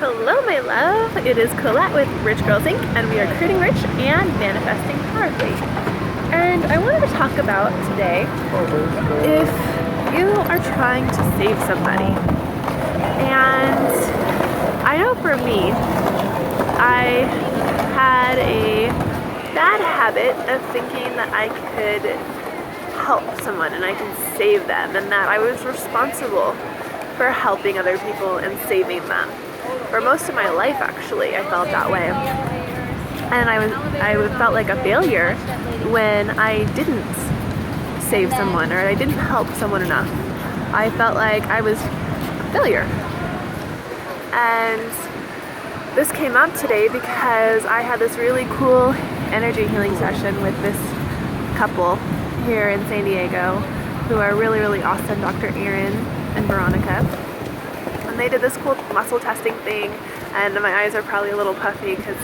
Hello my love, it is Colette with Rich Girls Inc. and we are creating rich and manifesting powerfully. And I wanted to talk about today if you are trying to save somebody. And I know for me, I had a bad habit of thinking that I could help someone and I can save them and that I was responsible for helping other people and saving them. For most of my life, actually, I felt that way. And I felt like a failure when I didn't save someone or I didn't help someone enough. I felt like I was a failure. And this came up today because I had this really cool energy healing session with this couple here in San Diego who are really, really awesome, Dr. Aaron and Veronica. And they did this cool muscle testing thing, and my eyes are probably a little puffy because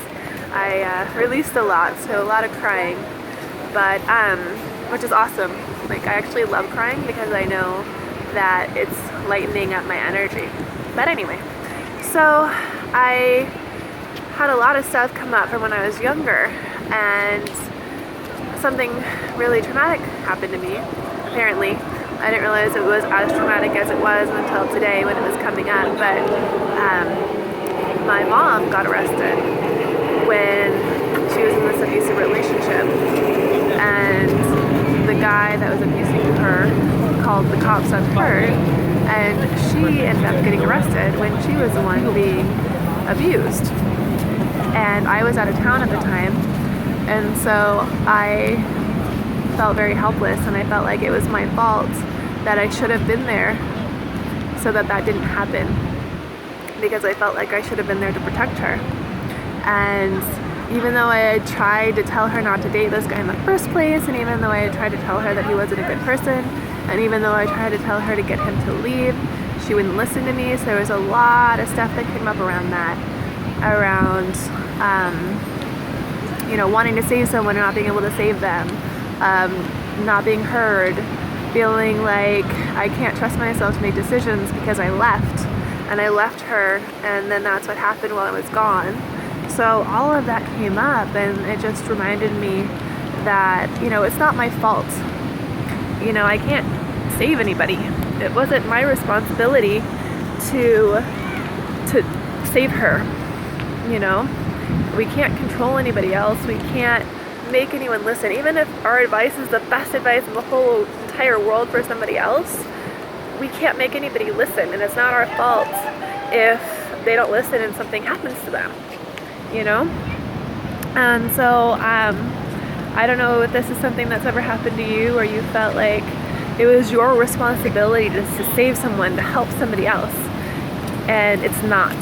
I released a lot, so a lot of crying, but which is awesome. Like, I actually love crying because I know that it's lightening up my energy. But anyway, so I had a lot of stuff come up from when I was younger, and something really traumatic happened to me, apparently. I didn't realize it was as traumatic as it was until today when it was coming up, but my mom got arrested when she was in this abusive relationship, and the guy that was abusing her called the cops on her, and she ended up getting arrested when she was the one being abused. And I was out of town at the time, and so I felt very helpless, and I felt like it was my fault that I should have been there so that that didn't happen, because I felt like I should have been there to protect her. And even though I had tried to tell her not to date this guy in the first place, and even though I had tried to tell her that he wasn't a good person, and even though I tried to tell her to get him to leave, she wouldn't listen to me. So there was a lot of stuff that came up around that, around wanting to save someone and not being able to save them, not being heard, feeling like I can't trust myself to make decisions because I left her, and then that's what happened while I was gone. So all of that came up, and it just reminded me that, it's not my fault. I can't save anybody. It wasn't my responsibility to save her. We can't control anybody else. We can't make anyone listen. Even if our advice is the best advice in the whole entire world for somebody else, we can't make anybody listen, and it's not our fault if they don't listen and something happens to them, And so I don't know if this is something that's ever happened to you, or you felt like it was your responsibility to save someone, to help somebody else, and it's not.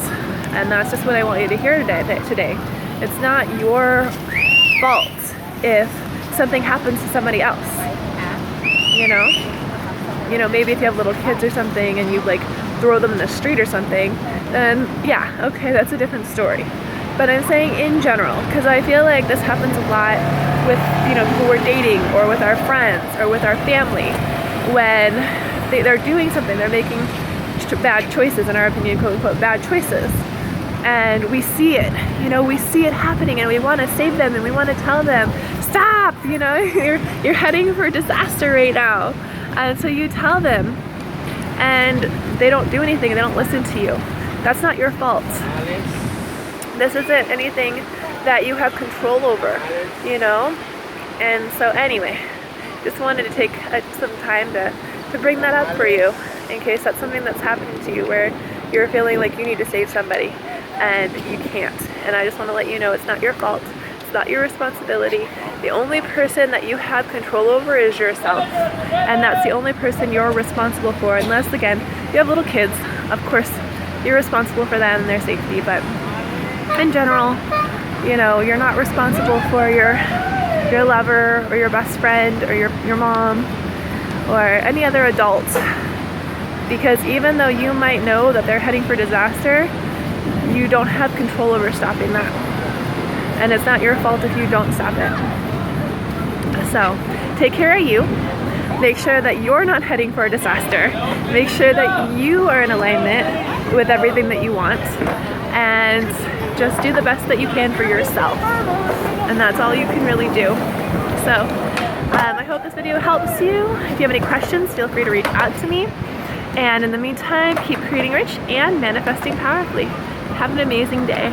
And that's just what I want you to hear today. It's not your fault if something happens to somebody else. Maybe if you have little kids or something and you throw them in the street or something, then yeah, okay, that's a different story. But I'm saying in general, because I feel like this happens a lot with people we're dating, or with our friends, or with our family, when they're doing something, they're making bad choices, in our opinion, quote unquote bad choices. And we see it, we see it happening, and we want to save them, and we want to tell them, stop, you're heading for disaster right now. And so you tell them, and they don't do anything, and they don't listen to you. That's not your fault. This isn't anything that you have control over, And so anyway, just wanted to take some time to bring that up for you, in case that's something that's happening to you, where you're feeling like you need to save somebody and you can't. And I just want to let you know it's not your fault. It's not your responsibility. The only person that you have control over is yourself. And that's the only person you're responsible for. Unless, again, you have little kids, of course, you're responsible for them and their safety. But in general, you're not responsible for your lover, or your best friend, or your mom, or any other adult. Because even though you might know that they're heading for disaster, you don't have control over stopping that. And it's not your fault if you don't stop it. So take care of you. Make sure that you're not heading for a disaster. Make sure that you are in alignment with everything that you want. and just do the best that you can for yourself. And that's all you can really do. So I hope this video helps you. If you have any questions, feel free to reach out to me. And in the meantime, keep creating rich and manifesting powerfully. Have an amazing day.